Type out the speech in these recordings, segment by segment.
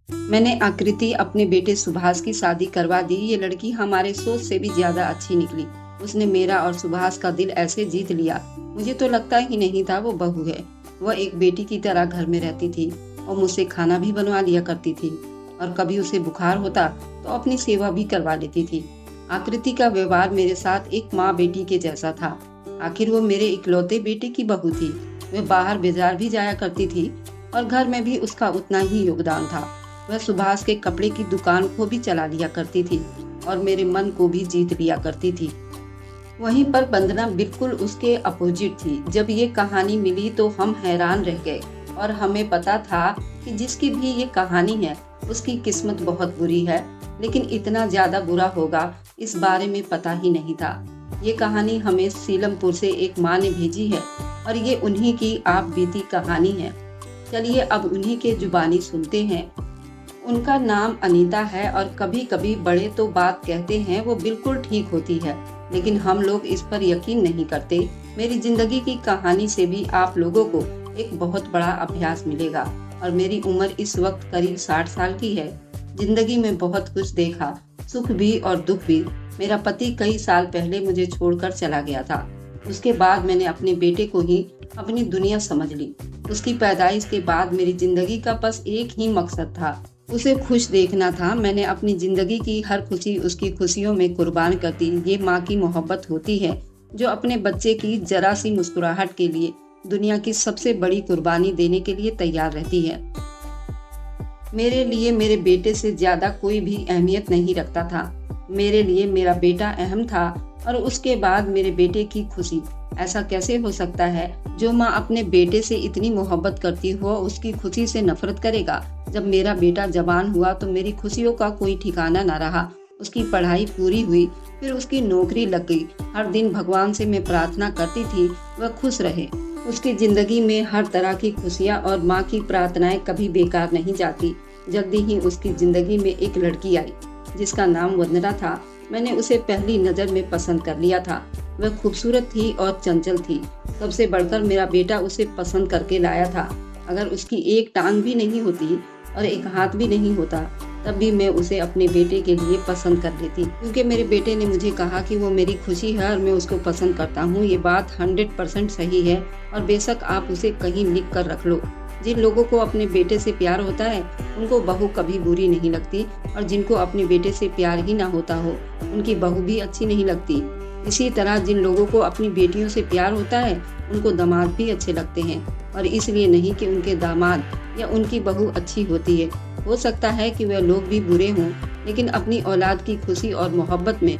मैंने आकृति अपने बेटे सुभाष की शादी करवा दी। ये लड़की हमारे सोच से भी ज्यादा अच्छी निकली। उसने मेरा और सुभाष का दिल ऐसे जीत लिया, मुझे तो लगता ही नहीं था वो बहू है। वह एक बेटी की तरह घर में रहती थी और मुझसे खाना भी बनवा लिया करती थी, और कभी उसे बुखार होता तो अपनी सेवा भी करवा लेती थी। आकृति का व्यवहार मेरे साथ एक माँ बेटी के जैसा था। आखिर वो मेरे इकलौते बेटे की बहू थी। वह बाहर बाजार भी जाया करती थी और घर में भी उसका उतना ही योगदान था। वह सुभाष के कपड़े की दुकान को भी चला लिया करती थी और मेरे मन को भी जीत लिया करती थी। वहीं पर वंदना बिल्कुल उसके अपोजिट थी। जब ये कहानी मिली तो हम हैरान रह गए, और हमें पता था कि जिसकी भी ये कहानी है उसकी किस्मत बहुत बुरी है, लेकिन इतना ज्यादा बुरा होगा इस बारे में पता ही नहीं था। ये कहानी हमें सीलमपुर से एक माँ ने भेजी है और ये उन्हीं की आप बीती कहानी है। चलिए अब उन्हीं के जुबानी सुनते हैं। उनका नाम अनीता है और कभी कभी बड़े तो बात कहते हैं वो बिल्कुल ठीक होती है, लेकिन हम लोग इस पर यकीन नहीं करते। मेरी जिंदगी की कहानी से भी आप लोगों को एक बहुत बड़ा अभ्यास मिलेगा, और मेरी उम्र इस वक्त करीब 60 साल की है। जिंदगी में बहुत कुछ देखा, सुख भी और दुख भी। मेरा पति कई साल पहले मुझे छोड़कर चला गया था। उसके बाद मैंने अपने बेटे को ही अपनी दुनिया समझ ली। उसकी पैदाइश के बाद मेरी जिंदगी का बस एक ही मकसद था, उसे खुश देखना था। मैंने अपनी जिंदगी की हर खुशी उसकी खुशियों में कुर्बान कर दी। ये माँ की मोहब्बत होती है जो अपने बच्चे की जरा सी मुस्कुराहट के लिए दुनिया की सबसे बड़ी कुर्बानी देने के लिए तैयार रहती है। मेरे लिए मेरे बेटे से ज्यादा कोई भी अहमियत नहीं रखता था। मेरे लिए मेरा बेटा अहम था और उसके बाद मेरे बेटे की खुशी। ऐसा कैसे हो सकता है जो माँ अपने बेटे से इतनी मोहब्बत करती हो उसकी खुशी से नफरत करेगा। जब मेरा बेटा जवान हुआ तो मेरी खुशियों का कोई ठिकाना न रहा। उसकी पढ़ाई पूरी हुई, फिर उसकी नौकरी लग गई। हर दिन भगवान से मैं प्रार्थना करती थी वह खुश रहे। उसकी जिंदगी में हर तरह की खुशियाँ, और माँ की प्रार्थनाएं कभी बेकार नहीं जाती। जल्दी ही उसकी जिंदगी में एक लड़की आई जिसका नाम वंदना था। मैंने उसे पहली नजर में पसंद कर लिया था। वह खूबसूरत थी और चंचल थी। सबसे बढ़कर मेरा बेटा उसे पसंद करके लाया था। अगर उसकी एक टांग भी नहीं होती और एक हाथ भी नहीं होता तब भी मैं उसे अपने बेटे के लिए पसंद कर लेती, क्योंकि मेरे बेटे ने मुझे कहा कि वो मेरी खुशी है और मैं उसको पसंद करता हूँ। ये बात 100% सही है, और बेशक आप उसे कहीं लिख कर रख लो। जिन लोगों को अपने बेटे से प्यार होता है उनको बहू कभी बुरी नहीं लगती, और जिनको अपने बेटे से प्यार ही ना होता हो उनकी बहू भी अच्छी नहीं लगती। इसी तरह जिन लोगों को अपनी बेटियों से प्यार होता है उनको दामाद भी अच्छे लगते हैं, और इसलिए नहीं कि उनके दामाद या उनकी बहू अच्छी होती है। हो सकता है कि वह लोग भी बुरे हों, लेकिन अपनी औलाद की खुशी और मोहब्बत में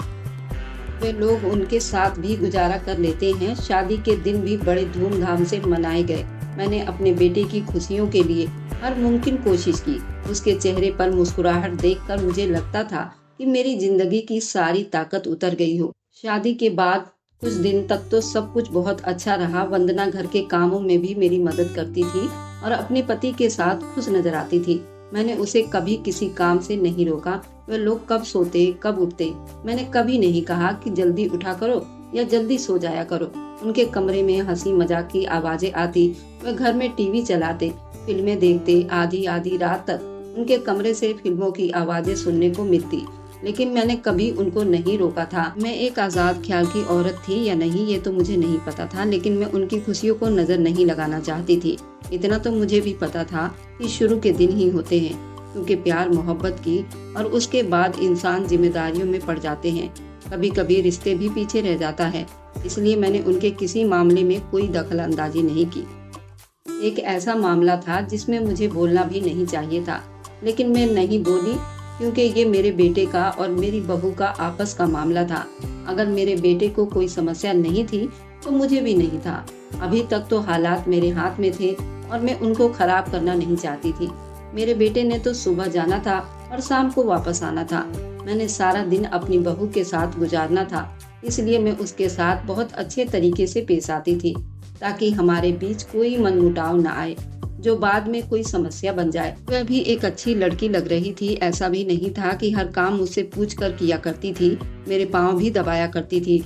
वे लोग उनके साथ भी गुजारा कर लेते हैं। शादी के दिन भी बड़े धूमधाम से मनाए गए। मैंने अपने बेटे की खुशियों के लिए हर मुमकिन कोशिश की। उसके चेहरे पर मुस्कुराहट देखकर मुझे लगता था कि मेरी जिंदगी की सारी ताकत उतर गई हो। शादी के बाद कुछ दिन तक तो सब कुछ बहुत अच्छा रहा। वंदना घर के कामों में भी मेरी मदद करती थी और अपने पति के साथ खुश नजर आती थी। मैंने उसे कभी किसी काम से नहीं रोका। वे लोग कब सोते कब उठते मैंने कभी नहीं कहा कि जल्दी उठा करो या जल्दी सो जाया करो। उनके कमरे में हंसी मजाक की आवाजें आती। वे घर में टीवी चलाते, फिल्में देखते। आधी आधी रात तक उनके कमरे से फिल्मों की आवाजें सुनने को मिलती, लेकिन मैंने कभी उनको नहीं रोका था। मैं एक आजाद ख्याल की औरत थी या नहीं ये तो मुझे नहीं पता था, लेकिन मैं उनकी खुशियों को नजर नहीं लगाना चाहती थी। इतना तो मुझे भी पता था कि शुरू के दिन ही होते हैं, क्योंकि प्यार मोहब्बत की और उसके बाद इंसान जिम्मेदारियों में पड़ जाते हैं। कभी कभी रिश्ते भी पीछे रह जाता है, इसलिए मैंने उनके किसी मामले में कोई दखल अंदाजी नहीं की। एक ऐसा मामला था जिसमें मुझे बोलना भी नहीं चाहिए था, लेकिन मैं नहीं बोली क्योंकि ये मेरे बेटे का और मेरी बहू का आपस का मामला था। अगर मेरे बेटे को कोई समस्या नहीं थी तो मुझे भी नहीं था। अभी तक तो हालात मेरे हाथ में थे और मैं उनको खराब करना नहीं चाहती थी। मेरे बेटे ने तो सुबह जाना था और शाम को वापस आना था। मैंने सारा दिन अपनी बहू के साथ गुजारना था, इसलिए मैं उसके साथ बहुत अच्छे तरीके से पेश आती थी ताकि हमारे बीच कोई मनमुटाव न आए जो बाद में कोई समस्या बन जाए। वह भी एक अच्छी लड़की लग रही थी। ऐसा भी नहीं था कि हर काम मुझसे पूछ कर किया करती थी। मेरे पाँव भी दबाया करती थी।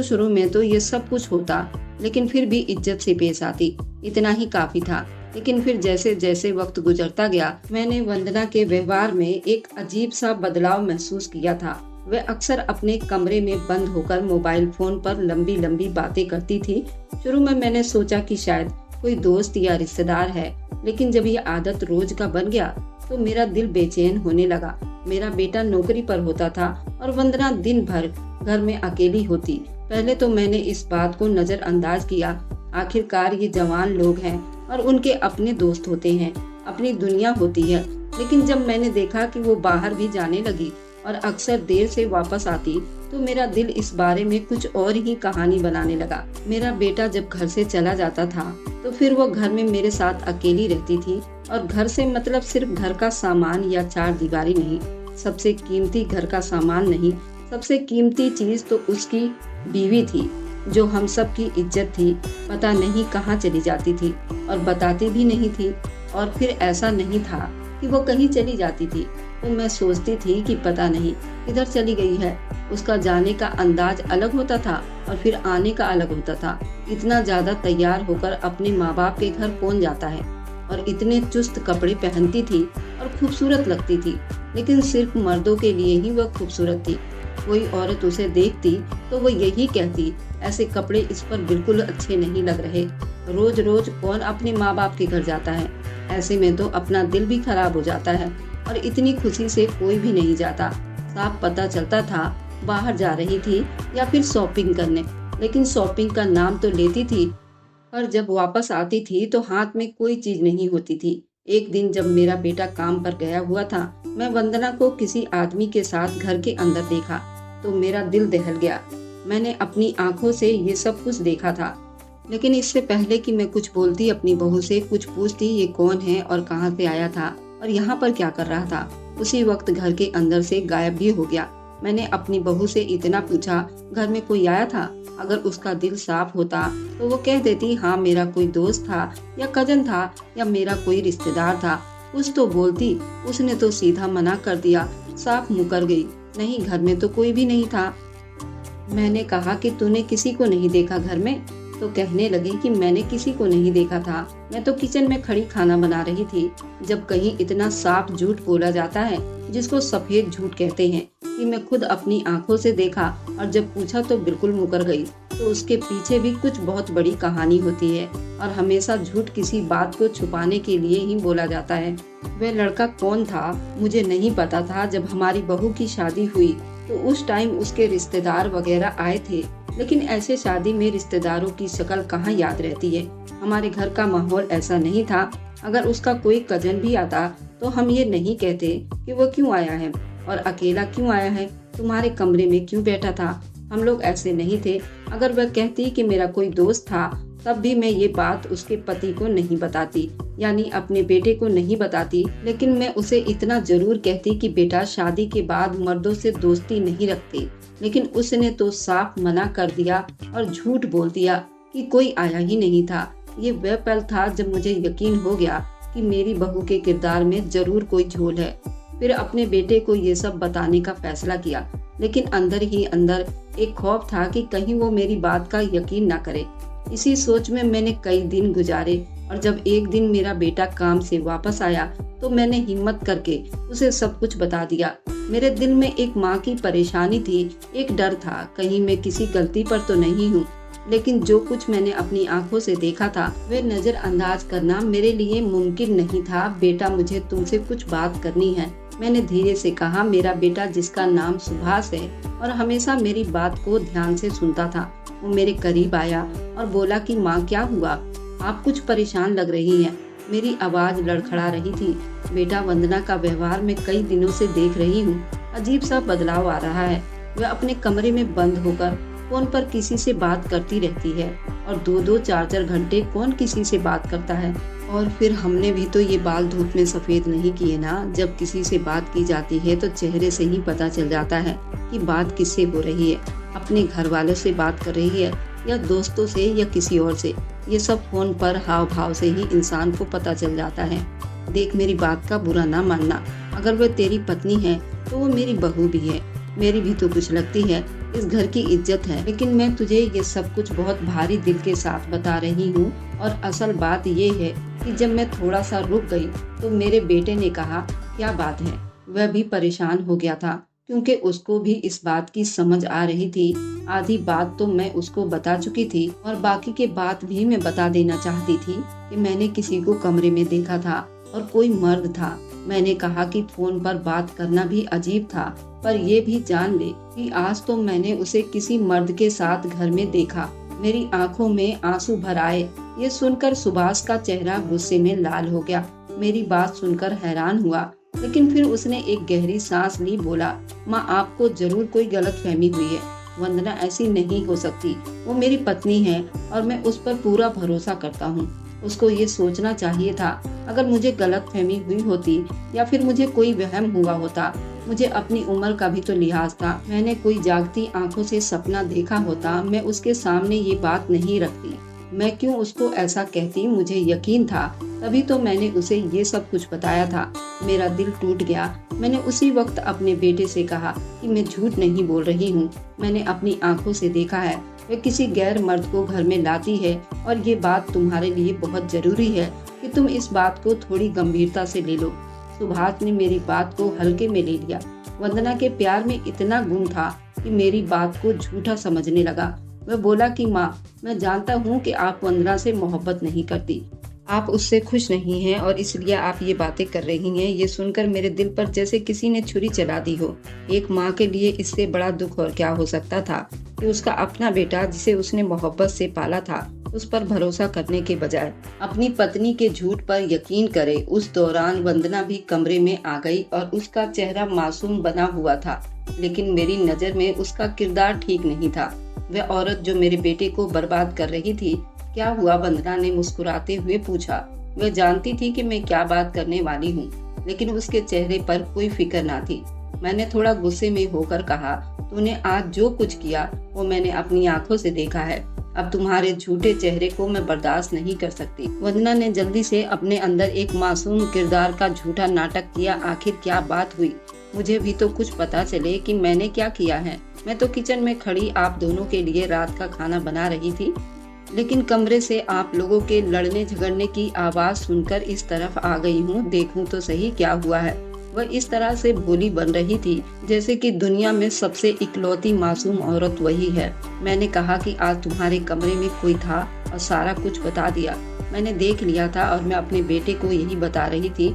शुरू में तो ये सब कुछ होता, लेकिन फिर भी इज्जत से पेश आती। इतना ही काफी था। लेकिन फिर जैसे जैसे वक्त गुजरता गया, मैंने वंदना के व्यवहार में एक अजीब सा बदलाव महसूस किया था। वह अक्सर अपने कमरे में बंद होकर मोबाइल फोन पर लंबी लंबी बातें करती थी। शुरू में मैंने सोचा कि शायद कोई दोस्त या रिश्तेदार है, लेकिन जब यह आदत रोज का बन गया तो मेरा दिल बेचैन होने लगा। मेरा बेटा नौकरी पर होता था और वंदना दिन भर घर में अकेली होती। पहले तो मैंने इस बात को नजरअंदाज किया। आखिरकार ये जवान लोग हैं और उनके अपने दोस्त होते हैं, अपनी दुनिया होती है। लेकिन जब मैंने देखा कि वो बाहर भी जाने लगी और अक्सर देर से वापस आती, तो मेरा दिल इस बारे में कुछ और ही कहानी बनाने लगा। मेरा बेटा जब घर से चला जाता था तो फिर वो घर में मेरे साथ अकेली रहती थी, और घर से मतलब सिर्फ घर का सामान या चार दीवारी नहीं, सबसे कीमती घर का सामान नहीं, सबसे कीमती चीज तो उसकी बीवी थी, जो हम सब की इज्जत थी। पता नहीं कहाँ चली जाती थी और बताती भी नहीं थी। और फिर ऐसा नहीं था कि वो कहीं चली जाती थी तो मैं सोचती थी कि पता नहीं किधर चली गई है। उसका जाने का अंदाज अलग होता था और फिर आने का अलग होता था। इतना ज्यादा तैयार होकर अपने माँ बाप के घर कौन जाता है, और इतने चुस्त कपड़े पहनती थी और खूबसूरत लगती थी, लेकिन सिर्फ मर्दों के लिए ही वह खूबसूरत थी। कोई औरत उसे देखती तो वो यही कहती, ऐसे कपड़े इस पर बिल्कुल अच्छे नहीं लग रहे। रोज रोज कौन अपने माँ बाप के घर जाता है, ऐसे में तो अपना दिल भी खराब हो जाता है, और इतनी खुशी से कोई भी नहीं जाता। साफ पता चलता था बाहर जा रही थी या फिर शॉपिंग करने, लेकिन शॉपिंग का नाम तो लेती थी, पर जब वापस आती थी तो हाथ में कोई चीज नहीं होती थी। एक दिन जब मेरा बेटा काम पर गया हुआ था, मैं वंदना को किसी आदमी के साथ घर के अंदर देखा तो मेरा दिल दहल गया। मैंने अपनी आंखों से ये सब कुछ देखा था, लेकिन इससे पहले कि मैं कुछ बोलती, अपनी बहू से कुछ पूछती, ये कौन है और कहाँ से आया था और यहाँ पर क्या कर रहा था, उसी वक्त घर के अंदर से गायब भी हो गया। मैंने अपनी बहू से इतना पूछा, घर में कोई आया था? अगर उसका दिल साफ होता तो वो कह देती, हाँ मेरा कोई दोस्त था या कजन था या मेरा कोई रिश्तेदार था। कुछ तो बोलती। उसने तो सीधा मना कर दिया, साफ मुकर गई, नहीं घर में तो कोई भी नहीं था। मैंने कहा कि तूने किसी को नहीं देखा घर में? तो कहने लगी कि मैंने किसी को नहीं देखा था, मैं तो किचन में खड़ी खाना बना रही थी। जब कहीं इतना साफ झूठ बोला जाता है, जिसको सफेद झूठ कहते हैं, कि मैं खुद अपनी आंखों से देखा और जब पूछा तो बिल्कुल मुकर गई, तो उसके पीछे भी कुछ बहुत बड़ी कहानी होती है। और हमेशा झूठ किसी बात को छुपाने के लिए ही बोला जाता है। वह लड़का कौन था मुझे नहीं पता था। जब हमारी बहू की शादी हुई तो उस टाइम उसके रिश्तेदार वगैरह आए थे, लेकिन ऐसे शादी में रिश्तेदारों की शक्ल कहाँ याद रहती है। हमारे घर का माहौल ऐसा नहीं था। अगर उसका कोई कजन भी आता तो हम ये नहीं कहते कि वो क्यों आया है और अकेला क्यों आया है, तुम्हारे कमरे में क्यों बैठा था। हम लोग ऐसे नहीं थे। अगर वह कहती कि मेरा कोई दोस्त था, तब भी मैं ये बात उसके पति को नहीं बताती, यानी अपने बेटे को नहीं बताती। लेकिन मैं उसे इतना जरूर कहती कि बेटा शादी के बाद मर्दों से दोस्ती नहीं रखती। लेकिन उसने तो साफ मना कर दिया और झूठ बोल दिया कि कोई आया ही नहीं था। ये वह पल था जब मुझे यकीन हो गया कि मेरी बहू के किरदार में जरूर कोई झोल है। फिर अपने बेटे को ये सब बताने का फैसला किया, लेकिन अंदर ही अंदर एक खौफ था कि कहीं वो मेरी बात का यकीन न करे। इसी सोच में मैंने कई दिन गुजारे, और जब एक दिन मेरा बेटा काम से वापस आया तो मैंने हिम्मत करके उसे सब कुछ बता दिया। मेरे दिल में एक माँ की परेशानी थी, एक डर था, कहीं मैं किसी गलती पर तो नहीं हूँ। लेकिन जो कुछ मैंने अपनी आंखों से देखा था, वह नजरअंदाज करना मेरे लिए मुमकिन नहीं था। बेटा, मुझे तुमसे कुछ बात करनी है, मैंने धीरे से कहा। मेरा बेटा, जिसका नाम सुभाष है और हमेशा मेरी बात को ध्यान से सुनता था, वो मेरे करीब आया और बोला कि माँ क्या हुआ, आप कुछ परेशान लग रही हैं। मेरी आवाज लड़खड़ा रही थी। बेटा, वंदना का व्यवहार मैं कई दिनों से देख रही हूँ, अजीब सा बदलाव आ रहा है। वह अपने कमरे में बंद होकर फोन पर किसी से बात करती रहती है, और 2-2 4-4 घंटे कौन किसी से बात करता है। और फिर हमने भी तो ये बाल धूप में सफेद नहीं किए ना। जब किसी से बात की जाती है तो चेहरे से ही पता चल जाता है कि बात किससे हो रही है, अपने घर वालों से बात कर रही है या दोस्तों से या किसी और से। ये सब फोन पर हाव भाव से ही इंसान को पता चल जाता है। देख, मेरी बात का बुरा ना मानना, अगर वह तेरी पत्नी है तो वो मेरी बहू भी है। मेरी भी तो कुछ लगती है, इस घर की इज्जत है। लेकिन मैं तुझे ये सब कुछ बहुत भारी दिल के साथ बता रही हूँ और असल बात ये है कि जब मैं थोड़ा सा रुक गई तो मेरे बेटे ने कहा, क्या बात है? वह भी परेशान हो गया था क्योंकि उसको भी इस बात की समझ आ रही थी। आधी बात तो मैं उसको बता चुकी थी और बाकी के बात भी मैं बता देना चाहती थी कि मैंने किसी को कमरे में देखा था और कोई मर्द था। मैंने कहा कि फोन पर बात करना भी अजीब था, पर ये भी जान ले कि आज तो मैंने उसे किसी मर्द के साथ घर में देखा। मेरी आंखों में आंसू भर आए। ये सुनकर सुभाष का चेहरा गुस्से में लाल हो गया। मेरी बात सुनकर हैरान हुआ, लेकिन फिर उसने एक गहरी सांस ली। बोला, माँ, आपको जरूर कोई गलतफहमी हुई है। वंदना ऐसी नहीं हो सकती। वो मेरी पत्नी है और मैं उस पर पूरा भरोसा करता हूँ। उसको ये सोचना चाहिए था, अगर मुझे गलतफहमी हुई होती या फिर मुझे कोई वहम हुआ होता। मुझे अपनी उम्र का भी तो लिहाज था। मैंने कोई जागती आंखों से सपना देखा होता, मैं उसके सामने ये बात नहीं रखती। मैं क्यों उसको ऐसा कहती? मुझे यकीन था, तभी तो मैंने उसे ये सब कुछ बताया था। मेरा दिल टूट गया। मैंने उसी वक्त अपने बेटे से कहा कि मैं झूठ नहीं बोल रही हूँ। मैंने अपनी आंखों से देखा है, वह किसी गैर मर्द को घर में लाती है और ये बात तुम्हारे लिए बहुत जरूरी है कि तुम इस बात को थोड़ी गंभीरता से ले लो। सुभाष ने मेरी बात को हल्के में ले लिया। वंदना के प्यार में इतना गुण था कि मेरी बात को झूठा समझने लगा। वह बोला कि माँ, मैं जानता हूँ कि आप वंदना से मोहब्बत नहीं करती, आप उससे खुश नहीं हैं और इसलिए आप ये बातें कर रही हैं। ये सुनकर मेरे दिल पर जैसे किसी ने छुरी चला दी हो। एक माँ के लिए इससे बड़ा दुख और क्या हो सकता था कि उसका अपना बेटा, जिसे उसने मोहब्बत से पाला था, उस पर भरोसा करने के बजाय अपनी पत्नी के झूठ पर यकीन करे। उस दौरान वंदना भी कमरे में आ गई और उसका चेहरा मासूम बना हुआ था, लेकिन मेरी नजर में उसका किरदार ठीक नहीं था। वह औरत जो मेरे बेटे को बर्बाद कर रही थी। क्या हुआ? वंदना ने मुस्कुराते हुए पूछा। वह जानती थी कि मैं क्या बात करने वाली हूँ, लेकिन उसके चेहरे पर कोई फिक्र ना थी। मैंने थोड़ा गुस्से में होकर कहा, तूने आज जो कुछ किया वो मैंने अपनी आंखों से देखा है। अब तुम्हारे झूठे चेहरे को मैं बर्दाश्त नहीं कर सकती। वंदना ने जल्दी से अपने अंदर एक मासूम किरदार का झूठा नाटक किया। आखिर क्या बात हुई? मुझे भी तो कुछ पता चले कि मैंने क्या किया है। मैं तो किचन में खड़ी आप दोनों के लिए रात का खाना बना रही थी, लेकिन कमरे से आप लोगों के लड़ने झगड़ने की आवाज सुनकर इस तरफ आ गई हूँ। देखूं तो सही क्या हुआ है। वह इस तरह से भोली बन रही थी जैसे कि दुनिया में सबसे इकलौती मासूम औरत वही है। मैंने कहा कि आज तुम्हारे कमरे में कोई था और सारा कुछ बता दिया। मैंने देख लिया था और मैं अपने बेटे को यही बता रही थी,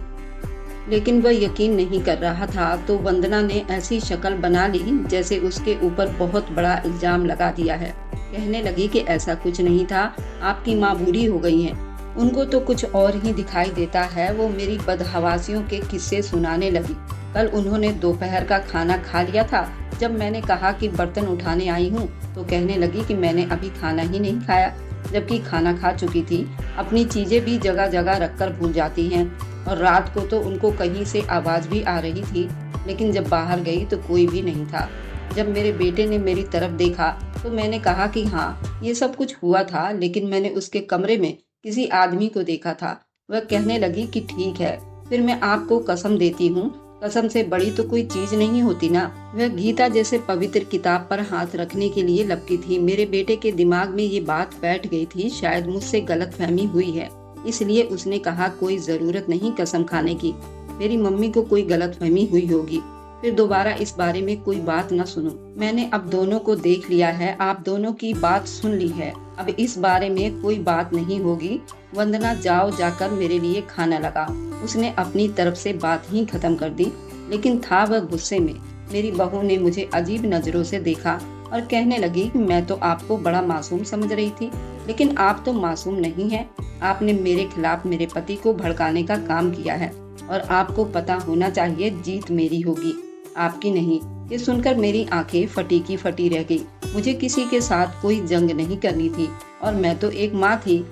लेकिन वह यकीन नहीं कर रहा था। तो वंदना ने ऐसी शक्ल बना ली जैसे उसके ऊपर बहुत बड़ा इल्जाम लगा दिया है। कहने लगी कि ऐसा कुछ नहीं था, आपकी माँ बूढ़ी हो गई है, उनको तो कुछ और ही दिखाई देता है। वो मेरी बदहवासियों के किस्से सुनाने लगी। कल उन्होंने दोपहर का खाना खा लिया था। जब मैंने कहा कि बर्तन उठाने आई हूँ तो कहने लगी कि मैंने अभी खाना ही नहीं खाया, जबकि खाना खा चुकी थी। अपनी चीजें भी जगह जगह रखकर भूल जाती हैं और रात को तो उनको कहीं से आवाज भी आ रही थी, लेकिन जब बाहर गई तो कोई भी नहीं था। जब मेरे बेटे ने मेरी तरफ देखा तो मैंने कहा कि हाँ, ये सब कुछ हुआ था, लेकिन मैंने उसके कमरे में किसी आदमी को देखा था। वह कहने लगी कि ठीक है, फिर मैं आपको कसम देती हूँ, कसम से बड़ी तो कोई चीज नहीं होती ना। वह गीता जैसे पवित्र किताब पर हाथ रखने के लिए लपकी थी। मेरे बेटे के दिमाग में ये बात बैठ गई थी, शायद मुझसे गलतफहमी हुई है, इसलिए उसने कहा कोई जरूरत नहीं कसम खाने की। मेरी मम्मी को कोई गलतफहमी हुई होगी, फिर दोबारा इस बारे में कोई बात न सुनो। मैंने अब दोनों को देख लिया है, आप दोनों की बात सुन ली है, अब इस बारे में कोई बात नहीं होगी। वंदना, जाओ जाकर मेरे लिए खाना लगाओ। उसने अपनी तरफ से बात ही खत्म कर दी, लेकिन था वह गुस्से में। मेरी बहू ने मुझे अजीब नजरों से देखा और कहने लगी कि मैं तो आपको बड़ा मासूम समझ रही थी, लेकिन आप तो मासूम नहीं हैं। आपने मेरे खिलाफ मेरे पति को भड़काने का काम किया है और आपको पता होना चाहिए जीत मेरी होगी, आपकी नहीं। ये सुनकर मेरी आंखें फटी की फटी रह गई। मुझे किसी के साथ कोई जंग नहीं करनी थी और मैं तो एक माँ थी।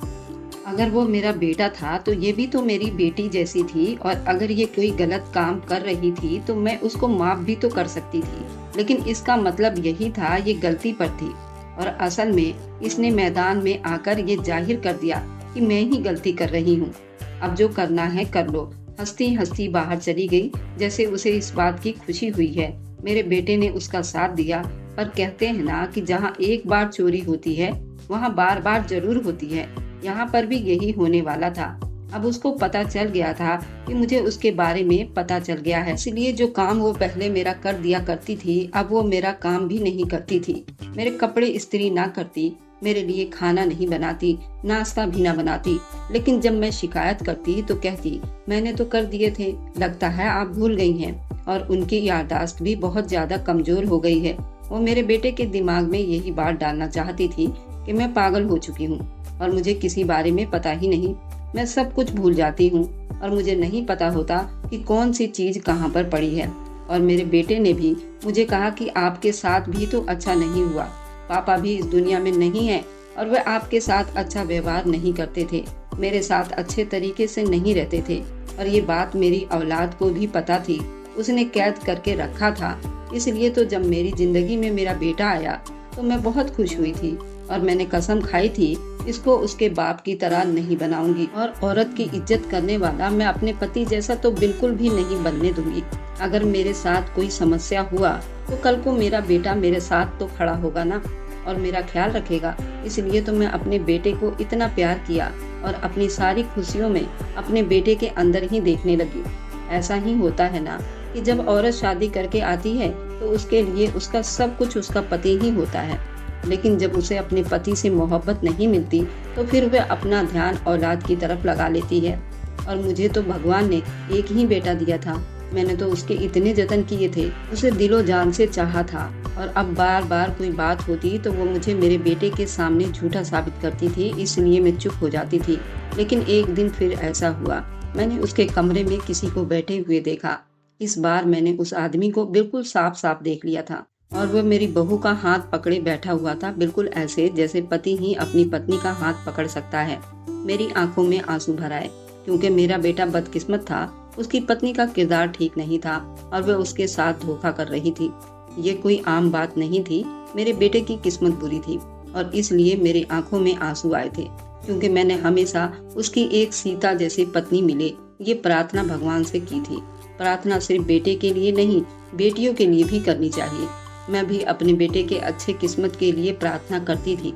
अगर वो मेरा बेटा था तो ये भी तो मेरी बेटी जैसी थी, और अगर ये कोई गलत काम कर रही थी तो मैं उसको माफ भी तो कर सकती थी। लेकिन इसका मतलब यही था ये गलती पर थी, और असल में इसने मैदान में आकर ये जाहिर कर दिया कि मैं ही गलती कर रही हूँ। अब जो करना है कर लो। हंसती हंसती बाहर चली गई, जैसे उसे इस बात की खुशी हुई है मेरे बेटे ने उसका साथ दिया, पर कहते हैं ना कि जहाँ एक बार चोरी होती है, वहाँ बार बार जरूर होती है। यहाँ पर भी यही होने वाला था। अब उसको पता चल गया था कि मुझे उसके बारे में पता चल गया है, इसलिए जो काम वो पहले मेरा कर दिया करती थी, अब वो मेरा काम भी नहीं करती थी। मेरे कपड़े इस्त्री ना करती, मेरे लिए खाना नहीं बनाती, नाश्ता भी ना बनाती। लेकिन जब मैं शिकायत करती तो कहती, मैंने तो कर दिए थे, लगता है आप भूल गई हैं। और उनकी याददाश्त भी बहुत ज्यादा कमजोर हो गई है। वो मेरे बेटे के दिमाग में यही बात डालना चाहती थी कि मैं पागल हो चुकी हूँ और मुझे किसी बारे में पता ही नहीं। मैं सब कुछ भूल जाती हूँ और मुझे नहीं पता होता कि कौन सी चीज कहाँ पर पड़ी है। और मेरे बेटे ने भी मुझे कहा कि आपके साथ भी तो अच्छा नहीं हुआ, पापा भी इस दुनिया में नहीं है और वे आपके साथ अच्छा व्यवहार नहीं करते थे, मेरे साथ अच्छे तरीके से नहीं रहते थे। और ये बात मेरी औलाद को भी पता थी, उसने कैद करके रखा था। इसलिए तो जब मेरी जिंदगी में मेरा बेटा आया तो मैं बहुत खुश हुई थी और मैंने कसम खाई थी, इसको उसके बाप की तरह नहीं बनाऊंगी और औरत की इज्जत करने वाला मैं अपने पति जैसा तो बिल्कुल भी नहीं बनने दूंगी। अगर मेरे साथ कोई समस्या हुआ तो कल को मेरा बेटा मेरे साथ तो खड़ा होगा ना और मेरा ख्याल रखेगा। इसलिए तो मैं अपने बेटे को इतना प्यार किया और अपनी सारी खुशियों में अपने बेटे के अंदर ही देखने लगी। ऐसा ही होता है ना कि जब औरत शादी करके आती है तो उसके लिए उसका सब कुछ उसका पति ही होता है, लेकिन जब उसे अपने पति से मोहब्बत नहीं मिलती तो फिर वह अपना ध्यान औलाद की तरफ लगा लेती है। और मुझे तो भगवान ने एक ही बेटा दिया था, मैंने तो उसके इतने जतन किए थे, उसे दिलो जान से चाहा था। और अब बार बार कोई बात होती तो वो मुझे मेरे बेटे के सामने झूठा साबित करती थी, इसलिए मैं चुप हो जाती थी। लेकिन एक दिन फिर ऐसा हुआ, मैंने उसके कमरे में किसी को बैठे हुए देखा। इस बार मैंने उस आदमी को बिल्कुल साफ साफ देख लिया था और वह मेरी बहू का हाथ पकड़े बैठा हुआ था, बिल्कुल ऐसे जैसे पति ही अपनी पत्नी का हाथ पकड़ सकता है। मेरी आंखों में आंसू भर आए, क्योंकि मेरा बेटा बदकिस्मत था, उसकी पत्नी का किरदार ठीक नहीं था और वह उसके साथ धोखा कर रही थी। ये कोई आम बात नहीं थी, मेरे बेटे की किस्मत बुरी थी और इसलिए मेरी आंखों में आंसू आए थे, क्योंकि मैंने हमेशा उसकी एक सीता जैसी पत्नी मिले ये प्रार्थना भगवान से की थी। प्रार्थना सिर्फ बेटे के लिए नहीं, बेटियों के लिए भी करनी चाहिए। मैं भी अपने बेटे के अच्छे किस्मत के लिए प्रार्थना करती थी,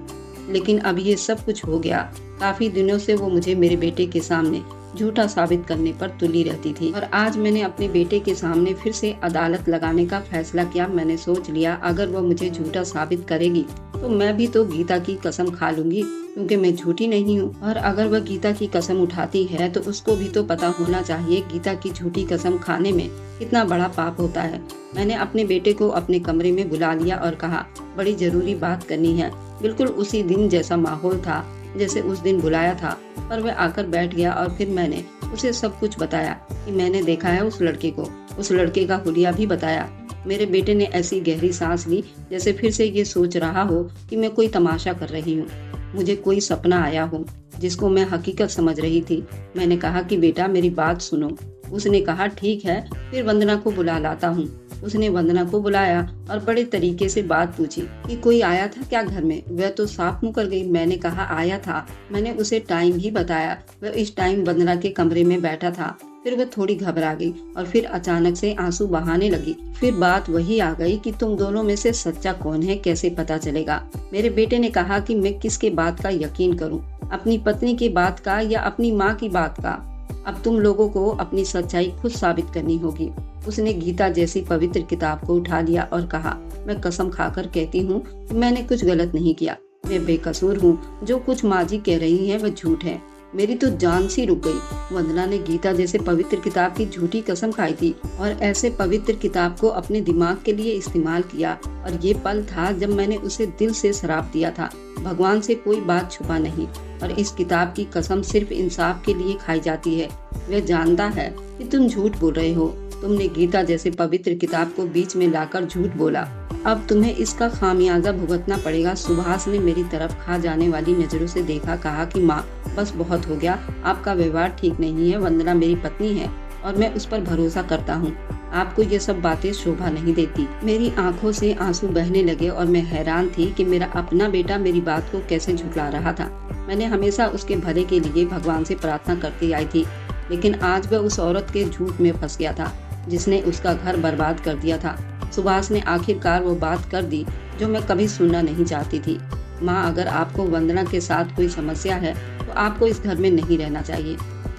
लेकिन अब ये सब कुछ हो गया। काफी दिनों से वो मुझे मेरे बेटे के सामने झूठा साबित करने पर तुली रहती थी और आज मैंने अपने बेटे के सामने फिर से अदालत लगाने का फैसला किया। मैंने सोच लिया, अगर वो मुझे झूठा साबित करेगी तो मैं भी तो गीता की कसम खा लूंगी, क्योंकि मैं झूठी नहीं हूँ। और अगर वह गीता की कसम उठाती है तो उसको भी तो पता होना चाहिए गीता की झूठी कसम खाने में कितना बड़ा पाप होता है। मैंने अपने बेटे को अपने कमरे में बुला लिया और कहा, बड़ी जरूरी बात करनी है। बिल्कुल उसी दिन जैसा माहौल था जैसे उस दिन बुलाया था, पर वह आकर बैठ गया और फिर मैंने उसे सब कुछ बताया कि मैंने देखा है उस लड़के को, उस लड़के का हुलिया भी बताया। मेरे बेटे ने ऐसी गहरी सांस ली जैसे फिर से ये सोच रहा हो कि मैं कोई तमाशा कर रही हूँ, मुझे कोई सपना आया हो जिसको मैं हकीकत समझ रही थी। मैंने कहा कि बेटा मेरी बात सुनो। उसने कहा ठीक है, फिर वंदना को बुला लाता हूँ। उसने वंदना को बुलाया और बड़े तरीके से बात पूछी कि कोई आया था क्या घर में। वह तो साफ मुंह कर गई। मैंने कहा आया था, मैंने उसे टाइम भी बताया। वह इस टाइम वंदना के कमरे में बैठा था। फिर वह थोड़ी घबरा गई और फिर अचानक से आंसू बहाने लगी। फिर बात वही आ गई कि तुम दोनों में से सच्चा कौन है कैसे पता चलेगा। मेरे बेटे ने कहा कि मैं किसके बात का यकीन करूं, अपनी पत्नी की बात का या अपनी माँ की बात का। अब तुम लोगों को अपनी सच्चाई खुद साबित करनी होगी। उसने गीता जैसी पवित्र किताब को उठा लिया और कहा, मैं कसम खाकर कहती हूँ कि मैंने कुछ गलत नहीं किया, मैं बेकसूर हूँ। जो कुछ माँ जी कह रही है वह झूठ है। मेरी तो जान सी रुक गई। वंदना ने गीता जैसे पवित्र किताब की झूठी कसम खाई थी और ऐसे पवित्र किताब को अपने दिमाग के लिए इस्तेमाल किया। और ये पल था जब मैंने उसे दिल से श्राप दिया था, भगवान से कोई बात छुपा नहीं। और इस किताब की कसम सिर्फ इंसाफ के लिए खाई जाती है। वह जानता है कि तुम झूठ बोल रहे हो। तुमने गीता जैसे पवित्र किताब को बीच में लाकर झूठ बोला। अब तुम्हें इसका खामियाजा भुगतना पड़ेगा। सुभाष ने मेरी तरफ खा जाने वाली नजरों से देखा, कहा कि माँ बस बहुत हो गया, आपका व्यवहार ठीक नहीं है। वंदना मेरी पत्नी है और मैं उस पर भरोसा करता हूँ। आपको ये सब बातें शोभा नहीं देती। मेरी आंखों से आंसू बहने लगे और मैं हैरान थी कि मेरा अपना बेटा मेरी बात को कैसे झुठला रहा था। मैंने हमेशा उसके भले के लिए भगवान से प्रार्थना करती आई थी, लेकिन आज वह उस औरत के झूठ में फंस गया था जिसने उसका घर बर्बाद कर दिया था। सुभाष ने आखिरकार वो बात कर दी जो मैं कभी सुनना नहीं चाहती थी। माँ, अगर आपको वंदना के साथ कोई समस्या है तो आपको इस घर में नहीं रहना चाहिए।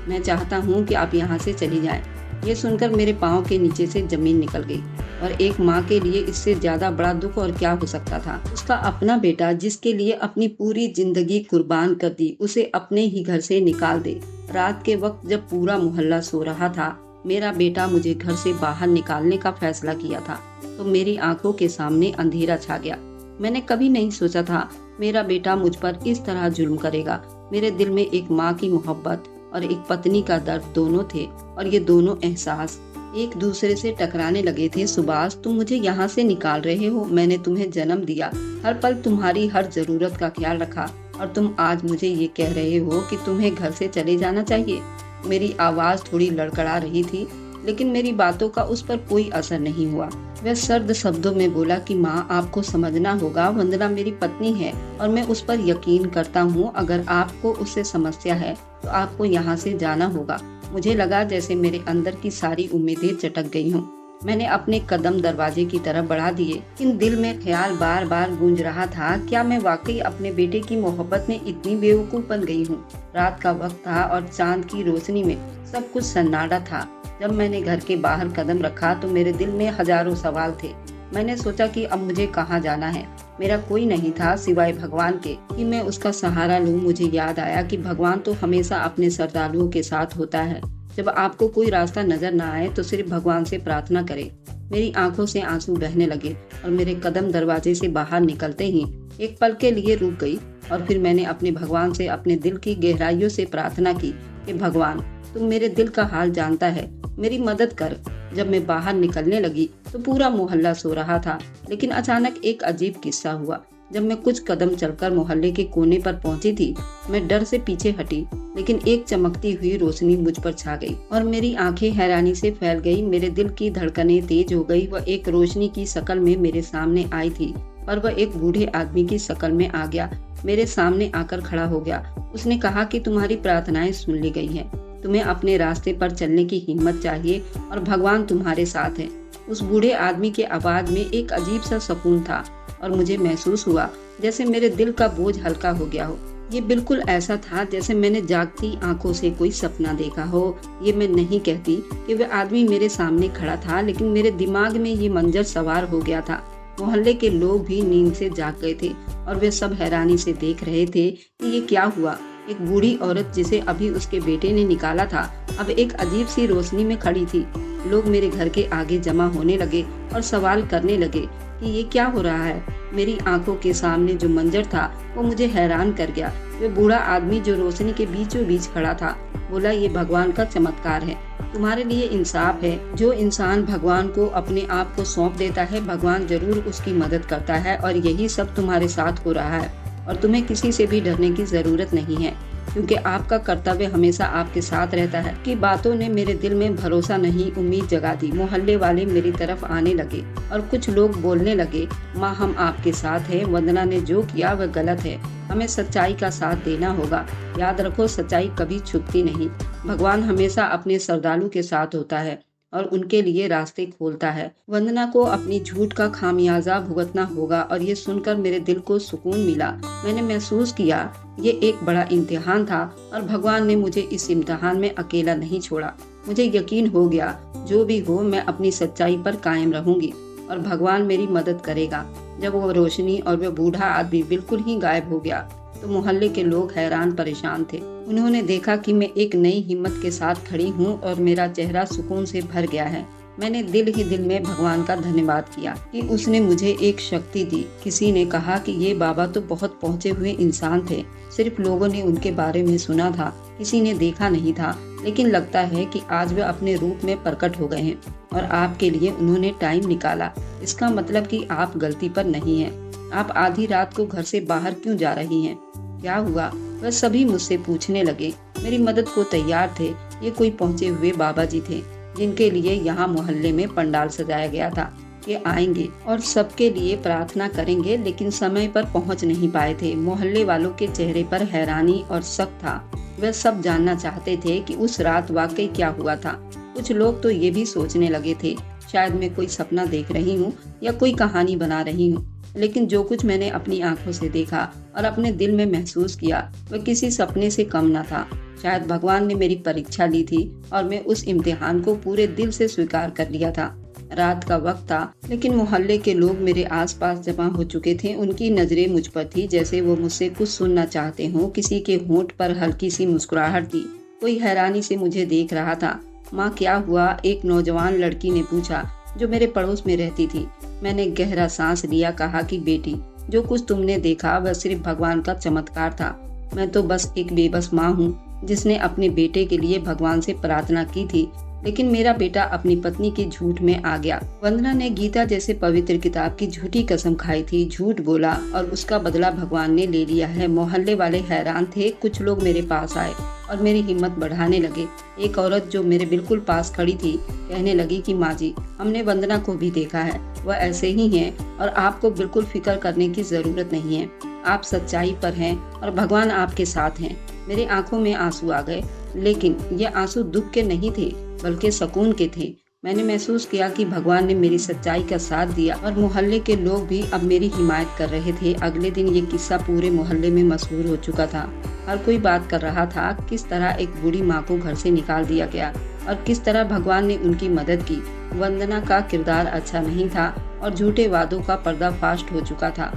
मैं चाहता हूँ कि आप यहाँ से चली जाएं। ये सुनकर मेरे पाँव के नीचे से जमीन निकल गई। और एक माँ के लिए इससे ज्यादा बड़ा दुख और क्या हो सकता था। उसका अपना बेटा जिसके लिए अपनी पूरी जिंदगी कुर्बान कर दी, उसे अपने ही घर से निकाल दे। रात के वक्त जब पूरा मोहल्ला सो रहा था, मेरा बेटा मुझे घर से बाहर निकालने का फैसला किया था, तो मेरी आंखों के सामने अंधेरा छा गया। मैंने कभी नहीं सोचा था मेरा बेटा मुझ पर इस तरह जुल्म करेगा। मेरे दिल में एक माँ की मोहब्बत और एक पत्नी का दर्द दोनों थे, और ये दोनों एहसास एक दूसरे से टकराने लगे थे। सुभाष, तुम मुझे यहाँ से निकाल रहे हो। मैंने तुम्हें जन्म दिया, हर पल तुम्हारी हर जरूरत का ख्याल रखा, और तुम आज मुझे ये कह रहे हो कि तुम्हें घर से चले जाना चाहिए। मेरी आवाज थोड़ी लड़खड़ा रही थी, लेकिन मेरी बातों का उस पर कोई असर नहीं हुआ। वह सर्द शब्दों में बोला कि माँ, आपको समझना होगा, वंदना मेरी पत्नी है और मैं उस पर यकीन करता हूँ। अगर आपको उससे समस्या है तो आपको यहाँ से जाना होगा। मुझे लगा जैसे मेरे अंदर की सारी उम्मीदें चटक गई हों। मैंने अपने कदम दरवाजे की तरफ बढ़ा दिए, लेकिन दिल में ख्याल बार बार गूंज रहा था, क्या मैं वाकई अपने बेटे की मोहब्बत में इतनी बेवकूफ बन गई हूँ। रात का वक्त था और चांद की रोशनी में सब कुछ सन्नाटा था। जब मैंने घर के बाहर कदम रखा तो मेरे दिल में हजारों सवाल थे। मैंने सोचा कि अब मुझे कहाँ जाना है। मेरा कोई नहीं था सिवाय भगवान के कि मैं उसका सहारा लूं। मुझे याद आया कि भगवान तो हमेशा अपने श्रद्धालुओं के साथ होता है। जब आपको कोई रास्ता नजर न आए तो सिर्फ भगवान से प्रार्थना करें। मेरी आंखों से आंसू बहने लगे और मेरे कदम दरवाजे से बाहर निकलते ही एक पल के लिए रुक गई, और फिर मैंने अपने भगवान से अपने दिल की गहराइयों से प्रार्थना की कि भगवान, तुम मेरे दिल का हाल जानता है, मेरी मदद कर। जब मैं बाहर निकलने लगी तो पूरा मोहल्ला सो रहा था, लेकिन अचानक एक अजीब किस्सा हुआ। जब मैं कुछ कदम चलकर मोहल्ले के कोने पर पहुंची थी, मैं डर से पीछे हटी, लेकिन एक चमकती हुई रोशनी मुझ पर छा गई और मेरी आंखें हैरानी से फैल गई। मेरे दिल की धड़कनें तेज हो गई। वह एक रोशनी की शक्ल में मेरे सामने आई थी, और वह एक बूढ़े आदमी की शक्ल में आ गया। मेरे सामने आकर खड़ा हो गया। उसने कहा कि तुम्हारी प्रार्थनाएं सुन ली गई हैं। तुम्हें अपने रास्ते पर चलने की हिम्मत चाहिए और भगवान तुम्हारे साथ है। उस बूढ़े आदमी के आवाज में एक अजीब सा सुकून था, और मुझे महसूस हुआ जैसे मेरे दिल का बोझ हल्का हो गया हो। ये बिल्कुल ऐसा था जैसे मैंने जागती आंखों से कोई सपना देखा हो। ये मैं नहीं कहती कि वह आदमी मेरे सामने खड़ा था, लेकिन मेरे दिमाग में ये मंजर सवार हो गया था। मोहल्ले के लोग भी नींद से जाग गए थे और वे सब हैरानी से देख रहे थे कि ये क्या हुआ। एक बूढ़ी औरत जिसे अभी उसके बेटे ने निकाला था, अब एक अजीब सी रोशनी में खड़ी थी। लोग मेरे घर के आगे जमा होने लगे और सवाल करने लगे कि ये क्या हो रहा है। मेरी आंखों के सामने जो मंजर था वो मुझे हैरान कर गया। वे बूढ़ा आदमी जो रोशनी के बीचों बीच खड़ा था बोला, ये भगवान का चमत्कार है, तुम्हारे लिए इंसाफ है। जो इंसान भगवान को अपने आप को सौंप देता है, भगवान जरूर उसकी मदद करता है, और यही सब तुम्हारे साथ हो रहा है। और तुम्हें किसी से भी डरने की जरूरत नहीं है, क्योंकि आपका कर्तव्य हमेशा आपके साथ रहता है। की बातों ने मेरे दिल में भरोसा नहीं, उम्मीद जगा दी। मोहल्ले वाले मेरी तरफ आने लगे और कुछ लोग बोलने लगे, माँ, हम आपके साथ हैं। वंदना ने जो किया वह गलत है, हमें सच्चाई का साथ देना होगा। याद रखो, सच्चाई कभी छुपती नहीं। भगवान हमेशा अपने श्रद्धालु के साथ होता है और उनके लिए रास्ते खोलता है। वंदना को अपनी झूठ का खामियाजा भुगतना होगा, और ये सुनकर मेरे दिल को सुकून मिला। मैंने महसूस किया ये एक बड़ा इम्तिहान था और भगवान ने मुझे इस इम्तिहान में अकेला नहीं छोड़ा। मुझे यकीन हो गया जो भी हो मैं अपनी सच्चाई पर कायम रहूंगी और भगवान मेरी मदद करेगा। जब वो रोशनी और वह बूढ़ा आदमी बिल्कुल ही गायब हो गया तो मोहल्ले के लोग हैरान परेशान थे। उन्होंने देखा कि मैं एक नई हिम्मत के साथ खड़ी हूँ और मेरा चेहरा सुकून से भर गया है। मैंने दिल ही दिल में भगवान का धन्यवाद किया कि उसने मुझे एक शक्ति दी। किसी ने कहा कि ये बाबा तो बहुत पहुँचे हुए इंसान थे, सिर्फ लोगों ने उनके बारे में सुना था, किसी ने देखा नहीं था, लेकिन लगता है कि आज वे अपने रूप में प्रकट हो गए हैं और आपके लिए उन्होंने टाइम निकाला। इसका मतलब कि आप गलती पर नहीं हैं। आप आधी रात को घर से बाहर क्यों जा रही हैं? क्या हुआ? वह सभी मुझसे पूछने लगे। मेरी मदद को तैयार थे। ये कोई पहुंचे हुए बाबा जी थे जिनके लिए यहाँ मोहल्ले में पंडाल सजाया गया था। ये आएंगे और सबके लिए प्रार्थना करेंगे, लेकिन समय पर पहुंच नहीं पाए थे। मोहल्ले वालों के चेहरे पर हैरानी और शक था। वे सब जानना चाहते थे कि उस रात वाकई क्या हुआ था। कुछ लोग तो ये भी सोचने लगे थे शायद मैं कोई सपना देख रही हूँ या कोई कहानी बना रही हूँ, लेकिन जो कुछ मैंने अपनी आंखों से देखा और अपने दिल में महसूस किया वह किसी सपने से कम न था। शायद भगवान ने मेरी परीक्षा ली थी और मैं उस इम्तिहान को पूरे दिल से स्वीकार कर लिया था। रात का वक्त था, लेकिन मोहल्ले के लोग मेरे आसपास जमा हो चुके थे। उनकी नजरें मुझ पर थी, जैसे वो मुझसे कुछ सुनना चाहते हों। किसी के होंठ पर हल्की सी मुस्कुराहट थी, कोई हैरानी से मुझे देख रहा था। माँ, क्या हुआ? एक नौजवान लड़की ने पूछा, जो मेरे पड़ोस में रहती थी। मैंने गहरा सांस लिया, कहा कि बेटी, जो कुछ तुमने देखा वह सिर्फ भगवान का चमत्कार था। मैं तो बस एक बेबस माँ हूँ जिसने अपने बेटे के लिए भगवान से प्रार्थना की थी, लेकिन मेरा बेटा अपनी पत्नी के झूठ में आ गया। वंदना ने गीता जैसे पवित्र किताब की झूठी कसम खाई थी, झूठ बोला और उसका बदला भगवान ने ले लिया है। मोहल्ले वाले हैरान थे। कुछ लोग मेरे पास आए और मेरी हिम्मत बढ़ाने लगे। एक औरत जो मेरे बिल्कुल पास खड़ी थी कहने लगी कि माँ जी, हमने वंदना को भी देखा है, वह ऐसे ही है और आपको बिल्कुल फिक्र करने की जरूरत नहीं है। आप सच्चाई पर हैं और भगवान आपके साथ हैं। मेरी आंखों में आंसू आ गए, लेकिन ये आंसू दुख के नहीं थे बल्कि सुकून के थे। मैंने महसूस किया कि भगवान ने मेरी सच्चाई का साथ दिया और मोहल्ले के लोग भी अब मेरी हिमायत कर रहे थे। अगले दिन ये किस्सा पूरे मोहल्ले में मशहूर हो चुका था। हर कोई बात कर रहा था किस तरह एक बूढ़ी माँ को घर से निकाल दिया गया और किस तरह भगवान ने उनकी मदद की। वंदना का किरदार अच्छा नहीं था और झूठे वादों का पर्दाफाश हो चुका था।